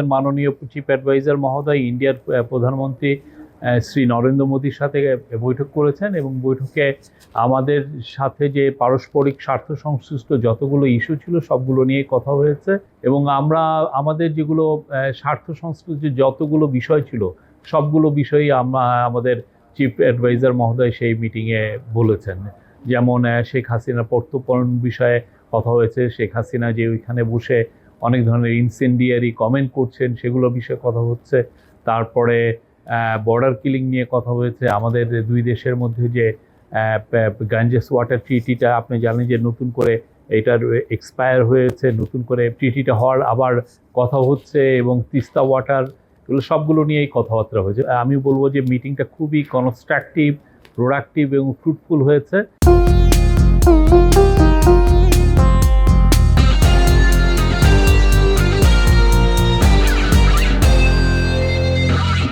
মাননীয় chief adviser মহোদয় ইন্ডিয়ার প্রধানমন্ত্রী শ্রী নরেন্দ্র মোদীর সাথে বৈঠক করেছেন এবং বৈঠকে আমাদের সাথে যে পারস্পরিক স্বার্থ সংশ্লিষ্ট যতগুলো ইস্যু ছিল সবগুলো নিয়ে কথা হয়েছে এবং আমরা আমাদের যেগুলো স্বার্থ সংশ্লিষ্ট যতগুলো বিষয় ছিল সবগুলো বিষয়ই আমাদের চিফ অ্যাডভাইজার মহোদয় সেই মিটিংয়ে বলেছেন। যেমন শেখ হাসিনা প্রত্যর্পণ বিষয়ে কথা হয়েছে, শেখ হাসিনা যে ওইখানে বসে অনেক ধরনের ইনসেন্ডিয়ারি কমেন্ট করছেন সেগুলো বিষয়ে কথা হচ্ছে। তারপরে বর্ডার কিলিং নিয়ে কথা হয়েছে। আমাদের দুই দেশের মধ্যে যে গাঞ্জেস ওয়াটার ট্রিটিটা আপনি জানেন যে নতুন করে এটার এক্সপায়ার হয়েছে, নতুন করে ট্রিটিটা হওয়ার আবার কথা হচ্ছে এবং তিস্তা ওয়াটার এগুলো সবগুলো নিয়েই কথাবার্তা হয়েছে। আমি বলবো যে মিটিংটা খুবই কনস্ট্রাকটিভ, প্রোডাক্টিভ এবং ফ্রুটফুল হয়েছে।